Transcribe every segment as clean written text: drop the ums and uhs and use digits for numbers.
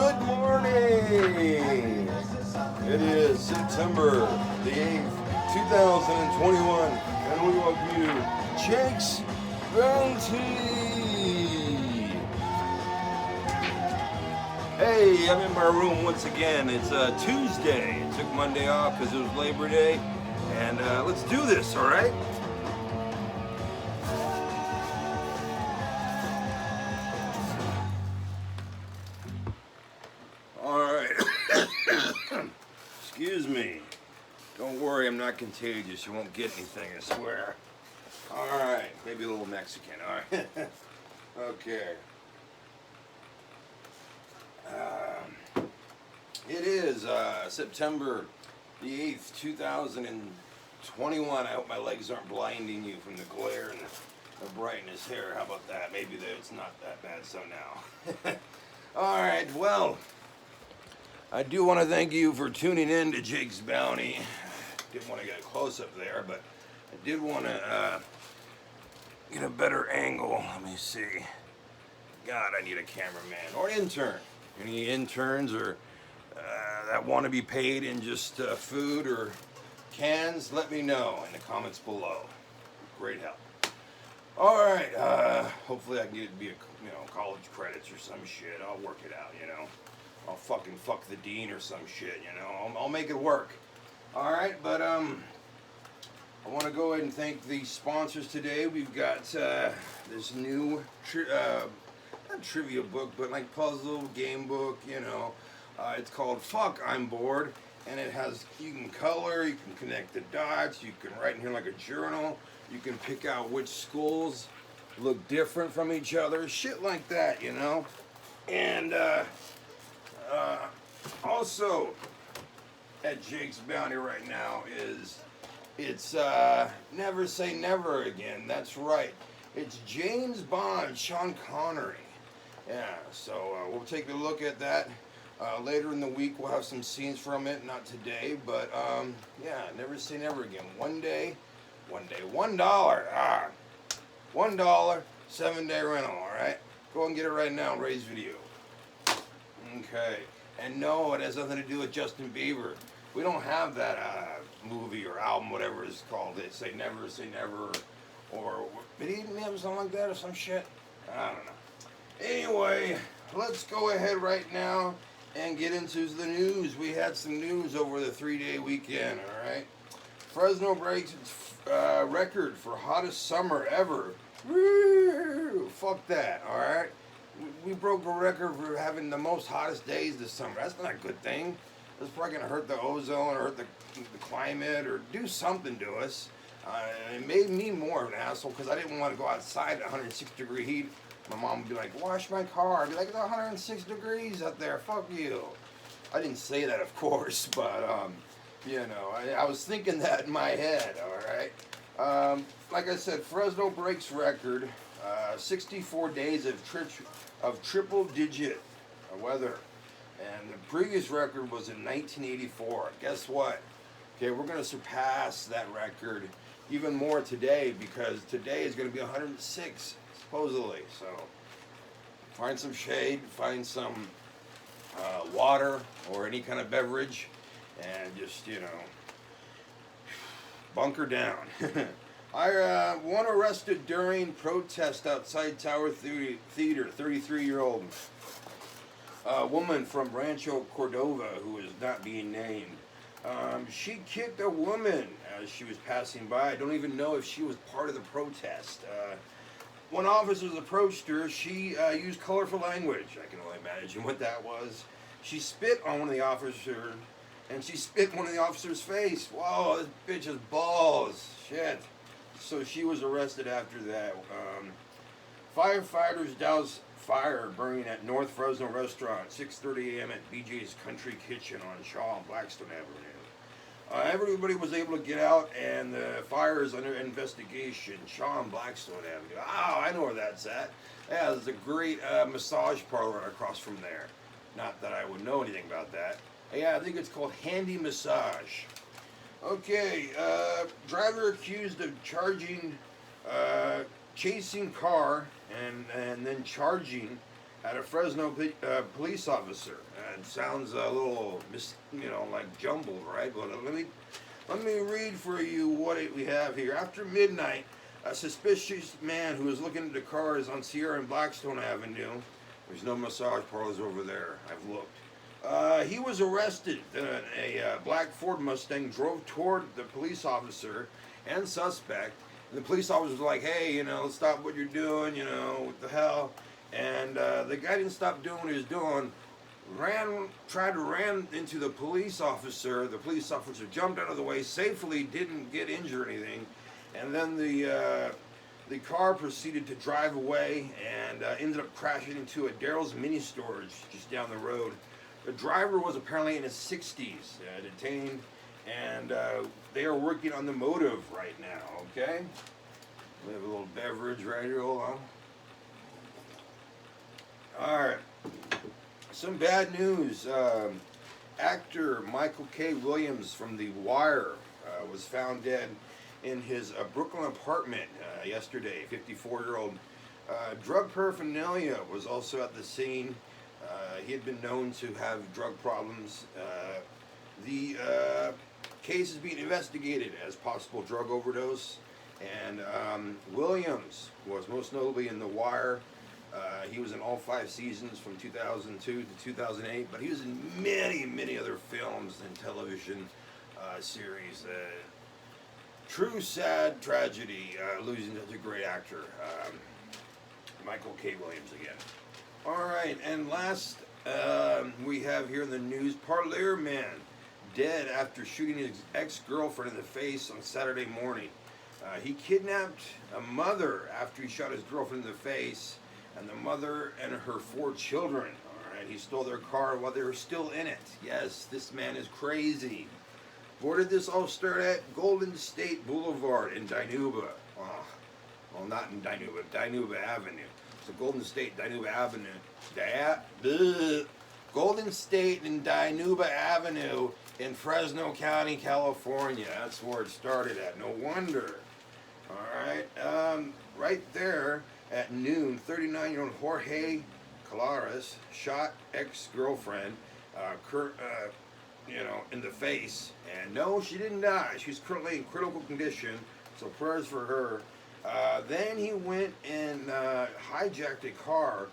Good morning! It is September the 8th, 2021, and we welcome you to Jake's Bounty! Hey, I'm in my room once again. It's Tuesday. I took Monday off because it was Labor Day, and let's do this, alright? Alright. Excuse me. Don't worry, I'm not contagious. You won't get anything, I swear. Alright, maybe a little Mexican, alright? Okay. It is September the 8th, 2021. I hope my legs aren't blinding you from the glare and the brightness here. How about that? Maybe it's not that bad, so now. Alright, well, I do want to thank you for tuning in to Jake's Bounty. Didn't want to get a close-up there, but I did want to get a better angle. Let me see. God, I need a cameraman or an intern. Any interns or that want to be paid in just food or cans, let me know in the comments below. Great help. Alright, hopefully I can get it to be college credits or some shit. I'll work it out, I'll fucking fuck the dean or some shit, I'll make it work. Alright, but I want to go ahead and thank the sponsors today. We've got this new not trivia book, but like puzzle game book, it's called Fuck, I'm Bored, and it has, you can color, you can connect the dots, you can write in here like a journal, you can pick out which schools look different from each other, shit like that, and also at Jake's Bounty right now it's Never Say Never Again. That's right, it's James Bond, Sean Connery. Yeah, so we'll take a look at that later in the week. We'll have some scenes from it, not today, but yeah, Never Say Never Again. One day, $1. $1, 7-day rental, alright? Go and get it right now, Ray's video. Okay, and no, it has nothing to do with Justin Bieber. We don't have that movie or album, whatever it's called. They say never, or did he even have something like that or some shit? I don't know. Anyway, let's go ahead right now and get into the news. We had some news over the 3-day weekend, alright? Fresno breaks its record for hottest summer ever. Woo! Fuck that, alright? We broke a record for having the most hottest days this summer. That's not a good thing. That's probably going to hurt the ozone or hurt the climate or do something to us. It made me more of an asshole because I didn't want to go outside at 106-degree heat. My mom would be like, wash my car. I'd be like, it's 106 degrees out there. Fuck you. I didn't say that, of course, but, I was thinking that in my head, all right? Like I said, Fresno breaks record. 64 days of triple-digit weather. And the previous record was in 1984. Guess what? Okay, we're going to surpass that record even more today because today is going to be 106. Supposedly, so find some shade, find some water or any kind of beverage, and just bunker down. One arrested during protest outside Tower Theater. 33-year-old woman from Rancho Cordova who is not being named. She kicked a woman as she was passing by. I don't even know if she was part of the protest. When officers approached her, she used colorful language. I can only imagine what that was. She spit on one of the officers, and she spit in one of the officers' face. Whoa, this bitch is balls. Shit. So she was arrested after that. Firefighters doused fire burning at North Fresno restaurant, 6:30 a.m. at BJ's Country Kitchen on Shaw and Blackstone Avenue. Everybody was able to get out, and the fire is under investigation. Shaw and Blackstone Avenue. Oh, I know where that's at. Yeah, there's a great massage parlor across from there. Not that I would know anything about that. Yeah, I think it's called Handy Massage. Okay, driver accused of chasing car and then charging at a Fresno police officer. It sounds a little, like jumbled, right? But let me read for you what we have here. After midnight, a suspicious man who was looking into cars on Sierra and Blackstone Avenue. There's no massage parlors over there. I've looked. He was arrested. A black Ford Mustang drove toward the police officer and suspect. And the police officer was like, hey, stop what you're doing, what the hell. And the guy didn't stop doing what he was doing. Tried to ram into the police officer. The police officer jumped out of the way safely, didn't get injured or anything. And then the car proceeded to drive away and ended up crashing into a Daryl's mini storage just down the road. The driver was apparently in his 60s, detained, and they are working on the motive right now, okay? We have a little beverage right here, hold on. Alright, some bad news. Actor Michael K. Williams from The Wire was found dead in his Brooklyn apartment yesterday. 54-year-old. Drug paraphernalia was also at the scene. He had been known to have drug problems. The case is being investigated as possible drug overdose. And Williams was most notably in The Wire. He was in all 5 seasons from 2002 to 2008, but he was in many, many other films and television series. True sad tragedy, losing such a great actor. Michael K. Williams again. All right, and last we have here in the news, Parlier man dead after shooting his ex-girlfriend in the face on Saturday morning. He kidnapped a mother after he shot his girlfriend in the face, and the mother and her 4 children. All right, he stole their car while they were still in it. Yes, this man is crazy. Where did this all start at? Golden State Boulevard in Dinuba. Well, not in Dinuba, Dinuba Avenue. So Golden State, Dinuba Avenue. Golden State and Dinuba Avenue in Fresno County, California. That's where it started at. No wonder. All right. Right there at noon, 39-year-old Jorge Calares shot ex-girlfriend, in the face. And no, she didn't die. She's currently in critical condition, so prayers for her. Then he went and hijacked a car.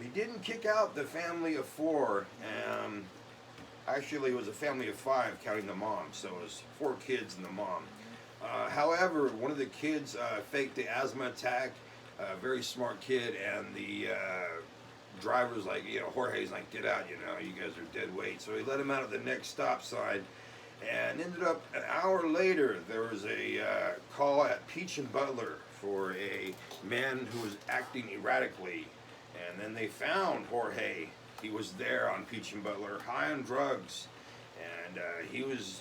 He didn't kick out the family of 4. Actually, it was a family of 5, counting the mom. So it was 4 kids and the mom. However, one of the kids faked the asthma attack. Very smart kid, and the driver's like, Jorge's like, get out, you guys are dead weight. So he let him out at the next stop sign, and ended up an hour later, there was a call at Peach and Butler for a man who was acting erratically, and then they found Jorge. He was there on Peach and Butler, high on drugs, and he was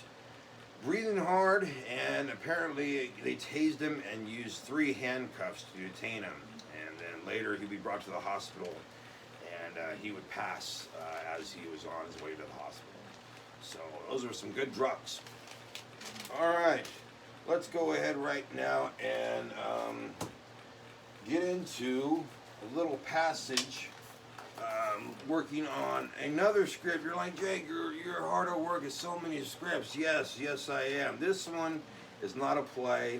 breathing hard, and apparently they tased him and used 3 handcuffs to detain him. And then later he'd be brought to the hospital, and he would pass as he was on his way to the hospital. So those are some good drugs. All right, let's go ahead right now and get into a little passage. Working on another script. You're like, Jake, you're hard at work at so many scripts. Yes, I am. This one is not a play.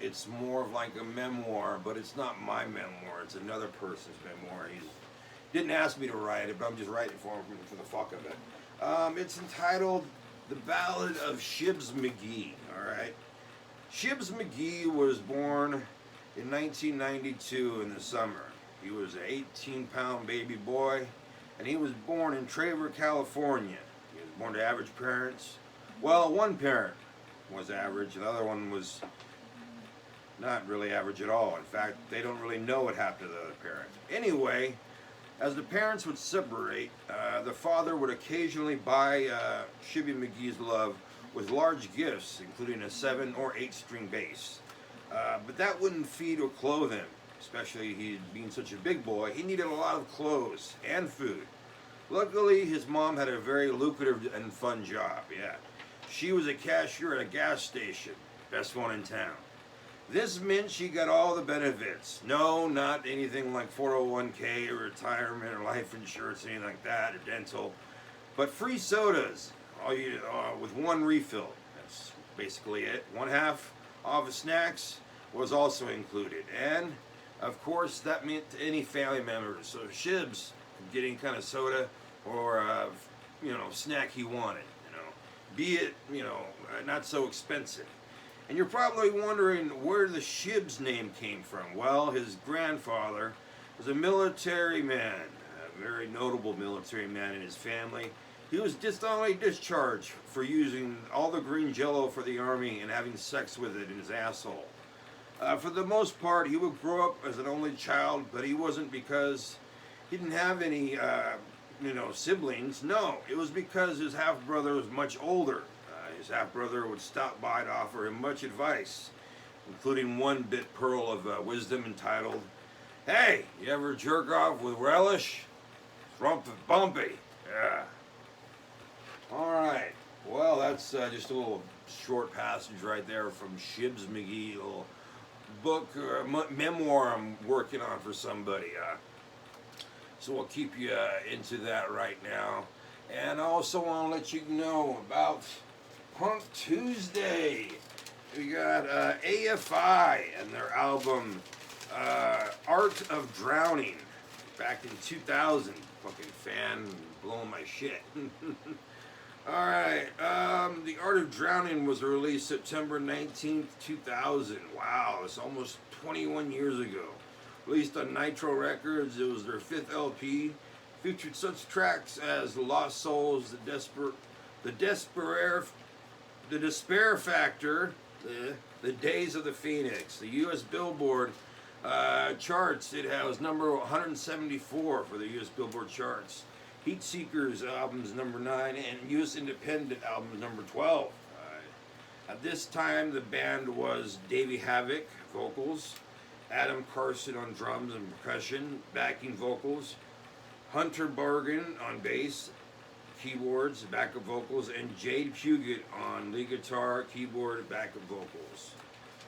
It's more of like a memoir, but it's not my memoir. It's another person's memoir. He didn't ask me to write it, but I'm just writing for him for the fuck of it. It's entitled The Ballad of Shibs Mcgee. All right. Shibs Mcgee was born in 1992 in the summer. He was an 18-pound baby boy, and he was born in Traver, California. He was born to average parents. Well, one parent was average, the other one was not really average at all. In fact, they don't really know what happened to the other parent. Anyway, as the parents would separate, the father would occasionally buy Shibby Mcgee's love with large gifts, including a 7 or 8 string bass. But that wouldn't feed or clothe him. Especially he being such a big boy, he needed a lot of clothes and food. Luckily, his mom had a very lucrative and fun job, yeah. She was a cashier at a gas station, best one in town. This meant she got all the benefits. No, not anything like 401k or retirement or life insurance, anything like that, or dental, but free sodas, with one refill. That's basically it. One half off of snacks was also included, and of course that meant any family members. So Shibs getting kind of soda or snack he wanted, be it not so expensive. And you're probably wondering where the Shibs name came from. Well, his grandfather was a military man, a very notable military man in his family. He was only discharged for using all the green jello for the army and having sex with it in his asshole. For the most part, he would grow up as an only child, but he wasn't because he didn't have any siblings. No, it was because his half-brother was much older. His half-brother would stop by to offer him much advice, including one bit pearl of wisdom entitled, "Hey, you ever jerk off with relish? It's bumpy." Yeah. Alright, well, that's just a little short passage right there from Shibs Mcgee, a little book or memoir I'm working on for somebody. So we'll keep you into that right now. And I also want to let you know about Punk Tuesday. We got AFI and their album Art of Drowning back in 2000. Fucking fan, blowing my shit. Alright, The Art of Drowning was released September 19th, 2000. Wow, it's almost 21 years ago. Released on Nitro Records, it was their 5th LP. Featured such tracks as The Lost Souls, The Despair Factor, The Days of the Phoenix. The U.S. Billboard charts, it was number 174 for the U.S. Billboard charts. Heat Seekers albums number 9 and U.S. Independent albums number 12. At this time, the band was Davey Havoc, vocals, Adam Carson on drums and percussion, backing vocals, Hunter Bargan on bass, keyboards, backup vocals, and Jade Puget on lead guitar, keyboard, backup vocals.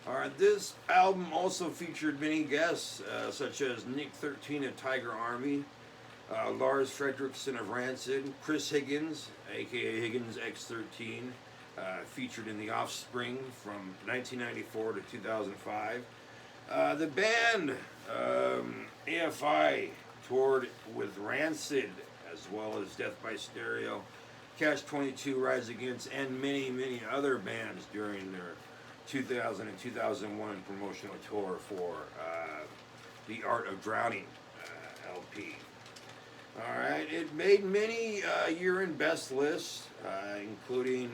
Alright, this album also featured many guests, such as Nick 13 of Tiger Army, Lars Fredriksson of Rancid, Chris Higgins, aka Higgins X13, featured in The Offspring from 1994 to 2005. The band, AFI, toured with Rancid, as well as Death by Stereo, Catch-22, Rise Against, and many, many other bands during their 2000 and 2001 promotional tour for The Art of Drowning LP. Alright, it made many year-end best lists, including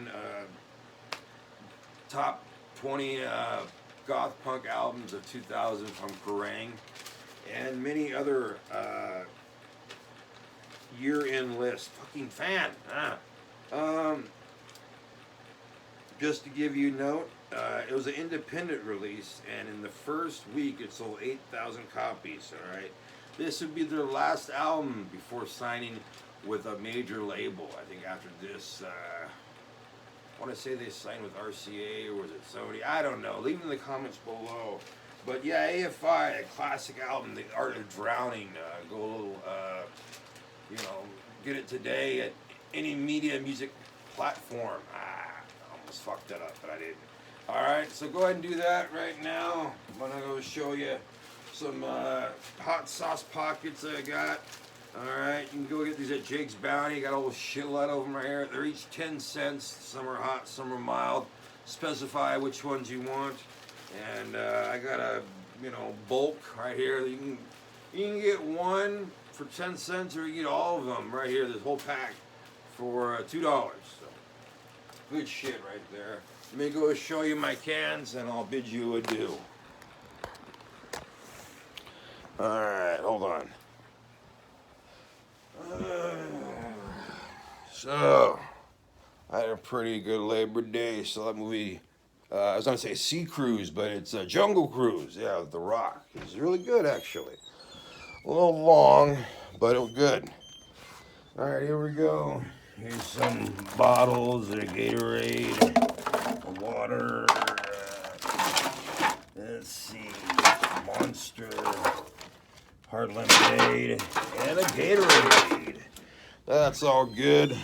top 20 goth punk albums of 2000 from Kerrang, and many other year-end lists. Fucking fan, just to give you a note, it was an independent release, and in the first week it sold 8,000 copies, alright? This would be their last album before signing with a major label. I think after this, I want to say they signed with RCA, or was it Sony? I don't know. Leave in the comments below. But yeah, AFI, a classic album, The Art of Drowning. Go a little, get it today at any media music platform. I almost fucked that up, but I didn't. Alright, so go ahead and do that right now. I'm going to go show you some hot sauce pockets I got. Alright, you can go get these at Jake's Bounty. Got a whole shitload of them right here. They're each 10 cents. Some are hot, some are mild. Specify which ones you want. And I got a, bulk right here. You can get one for 10 cents, or you get all of them right here. This whole pack for $2. So, good shit right there. Let me go show you my cans, and I'll bid you adieu. Alright, hold on. So, I had a pretty good Labor Day. So that movie, I was going to say Sea Cruise, but it's Jungle Cruise. Yeah, with The Rock. It's really good, actually. A little long, but it was good. Alright, here we go. Here's some bottles, a Gatorade, a water, Let's see. Monster. Hard lemonade. And a Gatorade. That's all good.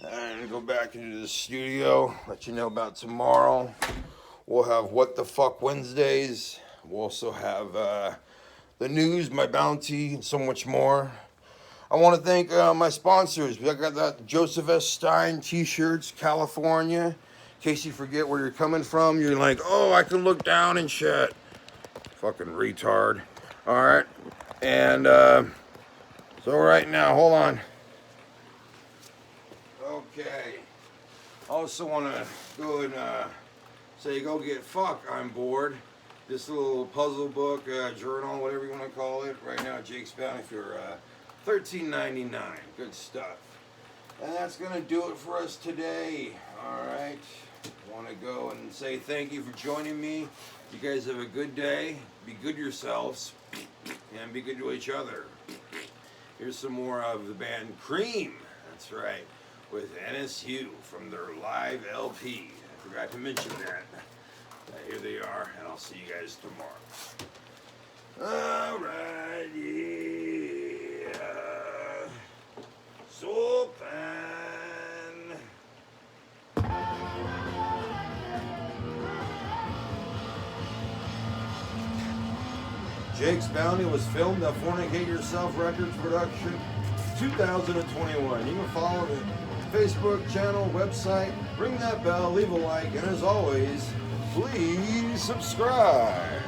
And go back into the studio. Let you know about tomorrow. We'll have What the Fuck Wednesdays. We'll also have the news, my bounty, and so much more. I want to thank my sponsors. I got that Joseph S. Stein t-shirts, California. In case you forget where you're coming from, you're like, oh, I can look down and shit. Fucking retard. All right. And so right now, hold on. Okay. Also want to go and say, go get fuck, I'm bored. This little puzzle book, journal, whatever you want to call it. Right now, Jake's Bounty for $13.99. Good stuff. And that's going to do it for us today. All right. Want to go and say thank you for joining me. You guys have a good day. Be good to yourselves. And be good to each other. Here's some more of the band Cream. That's right. With NSU from their live LP. I forgot to mention that. Here they are, and I'll see you guys tomorrow. Alright, yeah. So pan. Jake's Bounty was filmed at Fornicate Yourself Records Production 2021. You can follow the Facebook channel, website, ring that bell, leave a like, and as always, please subscribe.